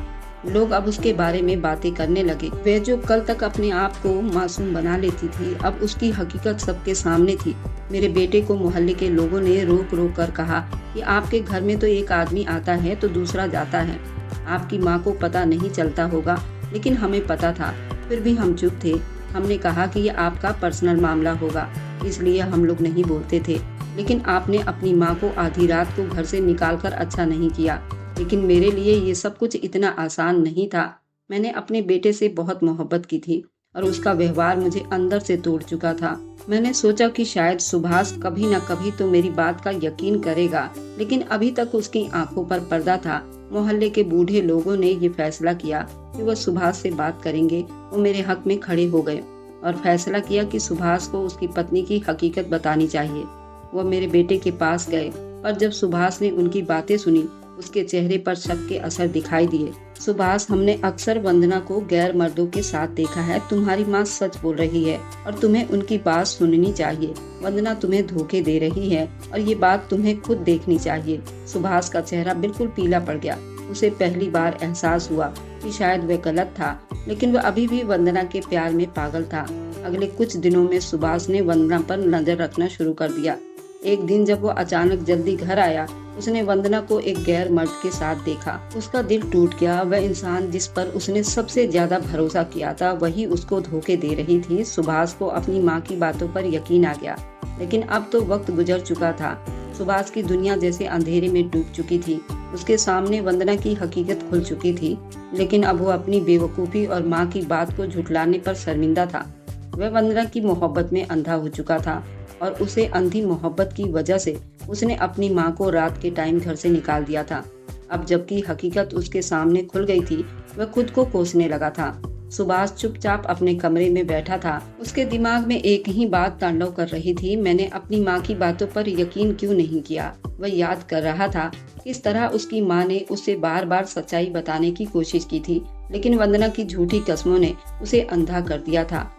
लोग अब उसके बारे में बातें करने लगे। वह जो कल तक अपने आप को मासूम बना लेती थी, अब उसकी हकीकत सबके सामने थी। मेरे बेटे को मोहल्ले के लोगों ने रोक रोक कर कहा कि आपके घर में तो एक आदमी आता है तो दूसरा जाता है। आपकी माँ को पता नहीं चलता होगा, लेकिन हमें पता था। फिर भी हम चुप थे। हमने कहा कि ये आपका पर्सनल मामला होगा, इसलिए हम लोग नहीं बोलते थे। लेकिन आपने अपनी माँ को आधी रात को घर से निकाल कर अच्छा नहीं किया। लेकिन मेरे लिए ये सब कुछ इतना आसान नहीं था। मैंने अपने बेटे से बहुत मोहब्बत की थी और उसका व्यवहार मुझे अंदर से तोड़ चुका था। मैंने सोचा कि शायद सुभाष कभी न कभी तो मेरी बात का यकीन करेगा, लेकिन अभी तक उसकी आंखों पर पर्दा था। मोहल्ले के बूढ़े लोगों ने ये फैसला किया कि वह सुभाष से बात करेंगे। वो मेरे हक में खड़े हो गए और फैसला किया कि सुभाष को उसकी पत्नी की हकीकत बतानी चाहिए। वह मेरे बेटे के पास गए, पर जब सुभाष ने उनकी बातें सुनी, उसके चेहरे पर शक के असर दिखाई दिए। सुभाष, हमने अक्सर वंदना को गैर मर्दों के साथ देखा है। तुम्हारी माँ सच बोल रही है और तुम्हें उनकी बात सुननी चाहिए। वंदना तुम्हें धोखे दे रही है और ये बात तुम्हें खुद देखनी चाहिए। सुभाष का चेहरा बिल्कुल पीला पड़ गया। उसे पहली बार एहसास हुआ कि शायद वह गलत था, लेकिन वह अभी भी वंदना के प्यार में पागल था। अगले कुछ दिनों में सुभाष ने वंदना पर नजर रखना शुरू कर दिया। एक दिन जब वो अचानक जल्दी घर आया, उसने वंदना को एक गैर मर्द के साथ देखा। उसका दिल टूट गया। वह इंसान जिस पर उसने सबसे ज्यादा भरोसा किया था, वही उसको धोखे दे रही थी। सुभाष को अपनी माँ की बातों पर यकीन आ गया, लेकिन अब तो वक्त गुजर चुका था। सुभाष की दुनिया जैसे अंधेरे में डूब चुकी थी। उसके सामने वंदना की हकीकत खुल चुकी थी, लेकिन अब वो अपनी बेवकूफ़ी और माँ की बात को झुठलाने पर शर्मिंदा था। वह वंदना की मोहब्बत में अंधा हो चुका था और उसे अंधी मोहब्बत की वजह से उसने अपनी माँ को रात के टाइम घर से निकाल दिया था। अब जबकि हकीकत उसके सामने खुल गई थी, वह खुद को कोसने लगा था। सुभाष चुपचाप अपने कमरे में बैठा था। उसके दिमाग में एक ही बात तांडव कर रही थी, मैंने अपनी माँ की बातों पर यकीन क्यों नहीं किया। वह याद कर रहा था किस तरह उसकी माँ ने उसे बार बार सच्चाई बताने की कोशिश की थी, लेकिन वंदना की झूठी कस्मों ने उसे अंधा कर दिया था।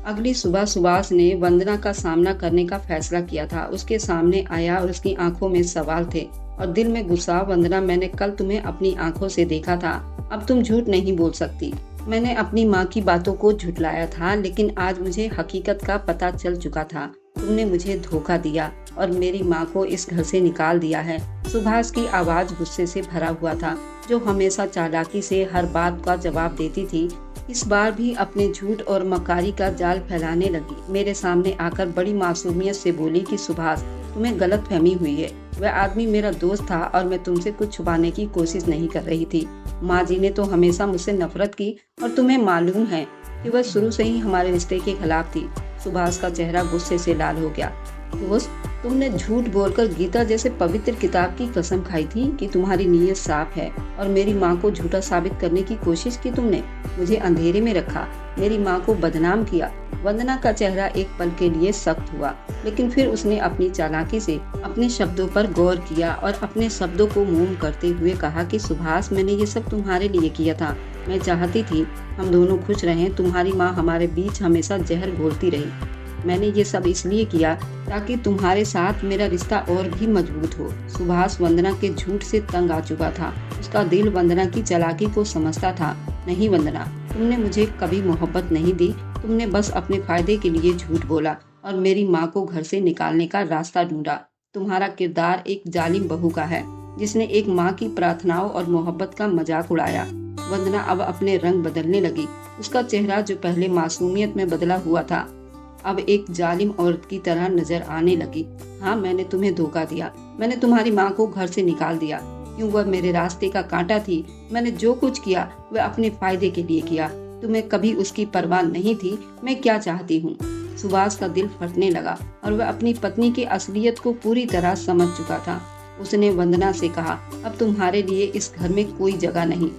अगली सुबह सुभाष ने वंदना का सामना करने का फैसला किया था। उसके सामने आया और उसकी आंखों में सवाल थे और दिल में गुस्सा। वंदना, मैंने कल तुम्हें अपनी आंखों से देखा था, अब तुम झूठ नहीं बोल सकती। मैंने अपनी माँ की बातों को झुठलाया था, लेकिन आज मुझे हकीकत का पता चल चुका था। तुमने मुझे धोखा दिया और मेरी माँ को इस घर से निकाल दिया है। सुभाष की आवाज गुस्से से भरा हुआ था। जो हमेशा चालाकी से हर बात का जवाब देती थी, इस बार भी अपने झूठ और मकारी का जाल फैलाने लगी। मेरे सामने आकर बड़ी मासूमियत से बोली कि सुभाष, तुम्हें गलत फहमी हुई है। वह आदमी मेरा दोस्त था और मैं तुमसे कुछ छुपाने की कोशिश नहीं कर रही थी। माँ जी ने तो हमेशा मुझसे नफरत की और तुम्हें मालूम है कि वह शुरू से ही हमारे रिश्ते के खिलाफ थी। सुभाष का चेहरा गुस्से से लाल हो गया। दोस्त, तुमने झूठ बोलकर गीता जैसे पवित्र किताब की कसम खाई थी कि तुम्हारी नीयत साफ है, और मेरी माँ को झूठा साबित करने की कोशिश की तुमने। मुझे अंधेरे में रखा, मेरी माँ को बदनाम किया। वंदना का चेहरा एक पल के लिए सख्त हुआ, लेकिन फिर उसने अपनी चालाकी से अपने शब्दों पर गौर किया और अपने शब्दों को मोम करते हुए कहा कि सुभाष, मैंने ये सब तुम्हारे लिए किया था। मैं चाहती थी हम दोनों खुश रहें। तुम्हारी माँ हमारे बीच हमेशा जहर घोलती रही। मैंने ये सब इसलिए किया ताकि तुम्हारे साथ मेरा रिश्ता और भी मजबूत हो। सुभाष वंदना के झूठ से तंग आ चुका था। उसका दिल वंदना की चालाकी को समझता था। नहीं वंदना, तुमने मुझे कभी मोहब्बत नहीं दी। तुमने बस अपने फायदे के लिए झूठ बोला और मेरी माँ को घर से निकालने का रास्ता ढूंढा। तुम्हारा किरदार एक जालिम बहू का है, जिसने एक माँ की प्रार्थनाओं और मोहब्बत का मजाक उड़ाया। वंदना अब अपने रंग बदलने लगी। उसका चेहरा जो पहले मासूमियत में बदला हुआ था, अब एक जालिम औरत की तरह नजर आने लगी। हाँ, मैंने तुम्हें धोखा दिया। मैंने तुम्हारी माँ को घर से निकाल दिया। क्यों, वह मेरे रास्ते का कांटा थी। मैंने जो कुछ किया वह अपने फायदे के लिए किया। तुम्हें कभी उसकी परवाह नहीं थी मैं क्या चाहती हूँ। सुभाष का दिल फटने लगा और वह अपनी पत्नी की असलियत को पूरी तरह समझ चुका था। उसने वंदना से कहा, अब तुम्हारे लिए इस घर में कोई जगह नहीं।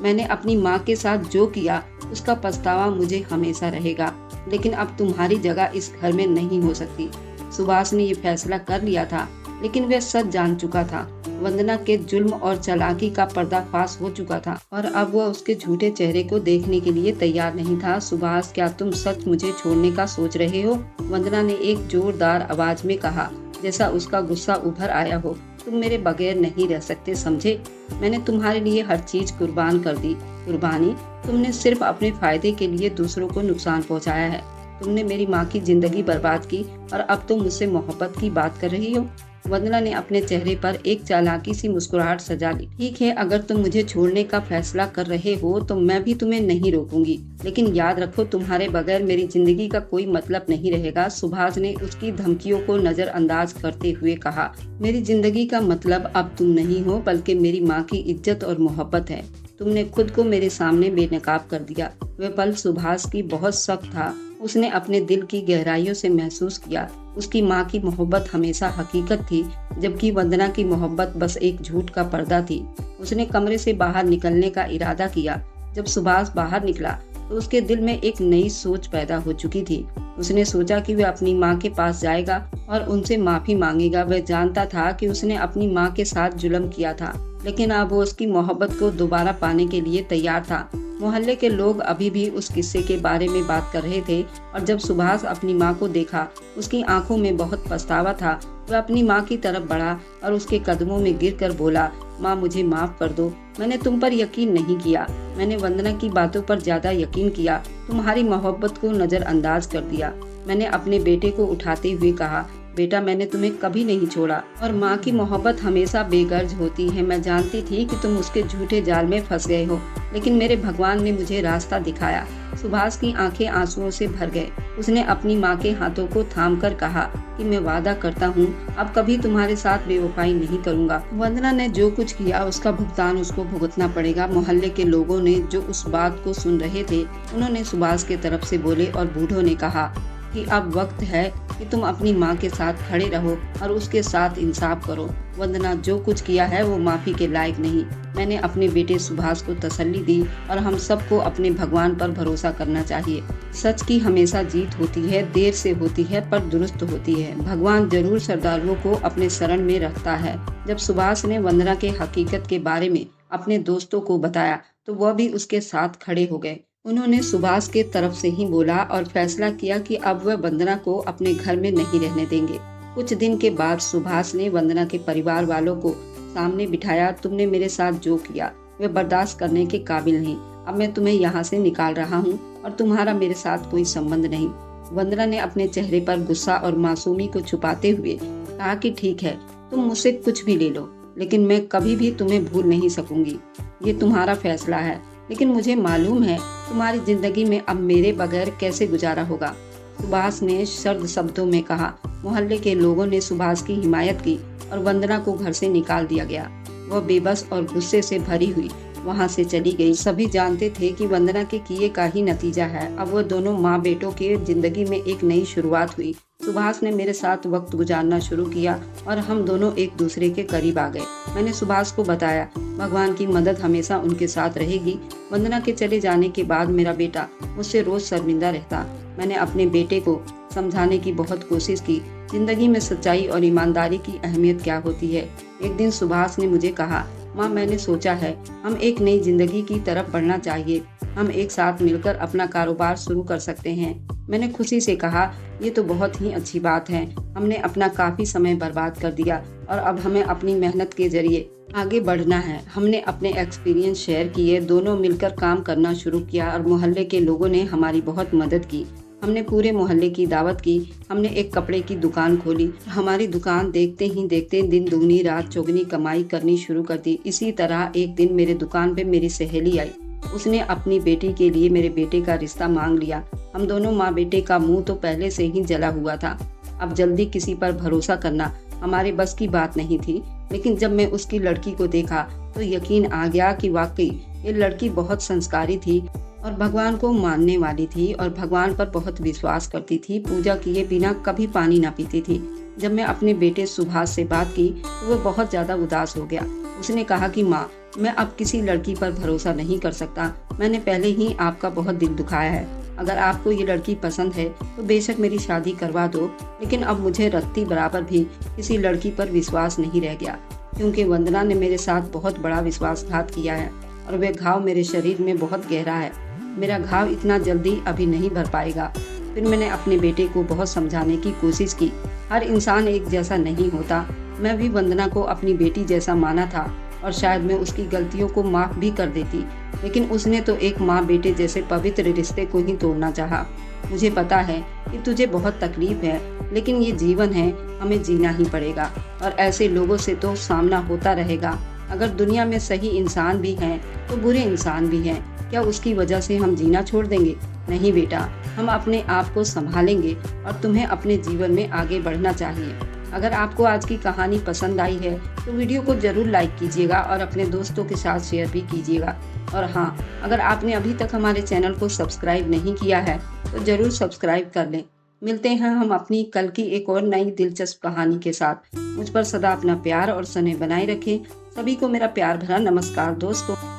मैंने अपनी माँ के साथ जो किया उसका पछतावा मुझे हमेशा रहेगा, लेकिन अब तुम्हारी जगह इस घर में नहीं हो सकती। सुभाष ने ये फैसला कर लिया था, लेकिन वह सच जान चुका था। वंदना के जुल्म और चालाकी का पर्दाफाश हो चुका था और अब वह उसके झूठे चेहरे को देखने के लिए तैयार नहीं था। सुभाष, क्या तुम सच मुझे छोड़ने का सोच रहे हो? वंदना ने एक जोरदार आवाज में कहा, जैसा उसका गुस्सा उभर आया हो। तुम मेरे बगैर नहीं रह सकते, समझे? मैंने तुम्हारे लिए हर चीज कुर्बान कर दी। कुर्बानी? तुमने सिर्फ अपने फायदे के लिए दूसरों को नुकसान पहुंचाया है। तुमने मेरी माँ की जिंदगी बर्बाद की और अब तुम मुझसे मोहब्बत की बात कर रही हो। वंदना ने अपने चेहरे पर एक चालाकी सी मुस्कुराहट सजा ली। ठीक है, अगर तुम मुझे छोड़ने का फैसला कर रहे हो तो मैं भी तुम्हें नहीं रोकूंगी, लेकिन याद रखो तुम्हारे बगैर मेरी जिंदगी का कोई मतलब नहीं रहेगा। सुभाष ने उसकी धमकियों को नजरअंदाज करते हुए कहा, मेरी जिंदगी का मतलब अब तुम नहीं हो, बल्कि मेरी माँ की इज्जत और मोहब्बत है। तुमने खुद को मेरे सामने बेनकाब कर दिया। वह पल सुभाष की बहुत सख्त था। उसने अपने दिल की गहराइयों से महसूस किया उसकी माँ की मोहब्बत हमेशा हकीकत थी, जबकि वंदना की मोहब्बत बस एक झूठ का पर्दा थी। उसने कमरे से बाहर निकलने का इरादा किया। जब सुभाष बाहर निकला तो उसके दिल में एक नई सोच पैदा हो चुकी थी। उसने सोचा कि वह अपनी माँ के पास जाएगा और उनसे माफी मांगेगा। वह जानता था कि उसने अपनी माँ के साथ जुल्म किया था, लेकिन अब वो उसकी मोहब्बत को दोबारा पाने के लिए तैयार था। मोहल्ले के लोग अभी भी उस किस्से के बारे में बात कर रहे थे और जब सुभाष अपनी माँ को देखा, उसकी आंखों में बहुत पछतावा था। वह अपनी माँ की तरफ बढ़ा और उसके कदमों में गिरकर बोला, माँ, मुझे माफ कर दो। मैंने तुम पर यकीन नहीं किया। मैंने वंदना की बातों पर ज्यादा यकीन किया, तुम्हारी मोहब्बत को नजरअंदाज कर दिया। मैंने अपने बेटे को उठाते हुए कहा, बेटा, मैंने तुम्हें कभी नहीं छोड़ा और माँ की मोहब्बत हमेशा बेगर्ज होती है। मैं जानती थी कि तुम उसके झूठे जाल में फंस गए हो, लेकिन मेरे भगवान ने मुझे रास्ता दिखाया। सुभाष की आंखें आंसुओं से भर गए। उसने अपनी माँ के हाथों को थामकर कहा कि मैं वादा करता हूँ अब कभी तुम्हारे साथ बेवफाई नहीं करूँगा। वंदना ने जो कुछ किया उसका भुगतान उसको भुगतना पड़ेगा। मोहल्ले के लोगों ने जो उस बात को सुन रहे थे, उन्होंने सुभाष के तरफ से बोले और बूढ़ों ने कहा कि अब वक्त है कि तुम अपनी माँ के साथ खड़े रहो और उसके साथ इंसाफ करो। वंदना, जो कुछ किया है वो माफी के लायक नहीं। मैंने अपने बेटे सुभाष को तसल्ली दी और हम सबको अपने भगवान पर भरोसा करना चाहिए। सच की हमेशा जीत होती है, देर से होती है पर दुरुस्त होती है। भगवान जरूर श्रद्धालुओं को अपने शरण में रखता है। जब सुभाष ने वंदना के हकीकत के बारे में अपने दोस्तों को बताया तो वह भी उसके साथ खड़े हो गए। उन्होंने सुभाष के तरफ से ही बोला और फैसला किया कि अब वह वंदना को अपने घर में नहीं रहने देंगे। कुछ दिन के बाद सुभाष ने वंदना के परिवार वालों को सामने बिठाया। तुमने मेरे साथ जो किया वह बर्दाश्त करने के काबिल नहीं। अब मैं तुम्हें यहाँ से निकाल रहा हूँ और तुम्हारा मेरे साथ कोई संबंध नहीं। वंदना ने अपने चेहरे पर गुस्सा और मासूमी को छुपाते हुए कहा कि ठीक है, तुम मुझसे कुछ भी ले लो, लेकिन मैं कभी भी तुम्हें भूल नहीं सकूंगी। ये तुम्हारा फैसला है, लेकिन मुझे मालूम है तुम्हारी जिंदगी में अब मेरे बगैर कैसे गुजारा होगा। सुभाष ने सर्द शब्दों में कहा। मोहल्ले के लोगों ने सुभाष की हिमायत की और वंदना को घर से निकाल दिया गया। वह बेबस और गुस्से से भरी हुई वहां से चली गई। सभी जानते थे कि वंदना के किए का ही नतीजा है। अब वह दोनों माँ बेटों के जिंदगी में एक नई शुरुआत हुई। सुभाष ने मेरे साथ वक्त गुजारना शुरू किया और हम दोनों एक दूसरे के करीब आ गए। मैंने सुभाष को बताया, भगवान की मदद हमेशा उनके साथ रहेगी। वंदना के चले जाने के बाद मेरा बेटा मुझसे रोज शर्मिंदा रहता। मैंने अपने बेटे को समझाने की बहुत कोशिश की, जिंदगी में सच्चाई और ईमानदारी की अहमियत क्या होती है। एक दिन सुभाष ने मुझे कहा, माँ, मैंने सोचा है हम एक नई जिंदगी की तरफ बढ़ना चाहिए। हम एक साथ मिलकर अपना कारोबार शुरू कर सकते हैं। मैंने खुशी से कहा, ये तो बहुत ही अच्छी बात है। हमने अपना काफी समय बर्बाद कर दिया और अब हमें अपनी मेहनत के जरिए आगे बढ़ना है। हमने अपने एक्सपीरियंस शेयर किए, दोनों मिलकर काम करना शुरू किया और मोहल्ले के लोगों ने हमारी बहुत मदद की। हमने पूरे मोहल्ले की दावत की। हमने एक कपड़े की दुकान खोली। हमारी दुकान देखते ही देखते दिन दुगनी रात चौगनी कमाई करनी शुरू कर दी। इसी तरह एक दिन मेरे दुकान पे मेरी सहेली आई। उसने अपनी बेटी के लिए मेरे बेटे का रिश्ता मांग लिया। हम दोनों माँ बेटे का मुंह तो पहले से ही जला हुआ था। अब जल्दी किसी पर भरोसा करना हमारे बस की बात नहीं थी, लेकिन जब मैं उसकी लड़की को देखा तो यकीन आ गया कि वाकई ये लड़की बहुत संस्कारी थी और भगवान को मानने वाली थी और भगवान पर बहुत विश्वास करती थी। पूजा किए बिना कभी पानी ना पीती थी। जब मैं अपने बेटे सुभाष से बात की तो वह बहुत ज्यादा उदास हो गया। उसने कहा कि माँ, मैं अब किसी लड़की पर भरोसा नहीं कर सकता। मैंने पहले ही आपका बहुत दिल दुखाया है। अगर आपको ये लड़की पसंद है तो बेशक मेरी शादी करवा दो, लेकिन अब मुझे रत्ती बराबर भी किसी लड़की पर विश्वास नहीं रह गया, क्योंकि वंदना ने मेरे साथ बहुत बड़ा विश्वासघात किया है और वह घाव मेरे शरीर में बहुत गहरा है। मेरा घाव इतना जल्दी अभी नहीं भर पाएगा। फिर मैंने अपने बेटे को बहुत समझाने की कोशिश की। हर इंसान एक जैसा नहीं होता। मैं भी वंदना को अपनी बेटी जैसा माना था और शायद मैं उसकी गलतियों को माफ भी कर देती, लेकिन उसने तो एक माँ बेटे जैसे पवित्र रिश्ते को ही तोड़ना चाहा। मुझे पता है कि तुझे बहुत तकलीफ है, लेकिन ये जीवन है, हमें जीना ही पड़ेगा और ऐसे लोगों से तो सामना होता रहेगा। अगर दुनिया में सही इंसान भी हैं तो बुरे इंसान भी हैं। क्या उसकी वजह से हम जीना छोड़ देंगे? नहीं बेटा, हम अपने आप को संभालेंगे और तुम्हें अपने जीवन में आगे बढ़ना चाहिए। अगर आपको आज की कहानी पसंद आई है तो वीडियो को जरूर लाइक कीजिएगा और अपने दोस्तों के साथ शेयर भी कीजिएगा। और हाँ, अगर आपने अभी तक हमारे चैनल को सब्सक्राइब नहीं किया है तो जरूर सब्सक्राइब कर लें। मिलते हैं हम अपनी कल की एक और नई दिलचस्प कहानी के साथ। मुझ पर सदा अपना प्यार और स्नेह बनाए रखें। सभी को मेरा प्यार भरा नमस्कार दोस्तों।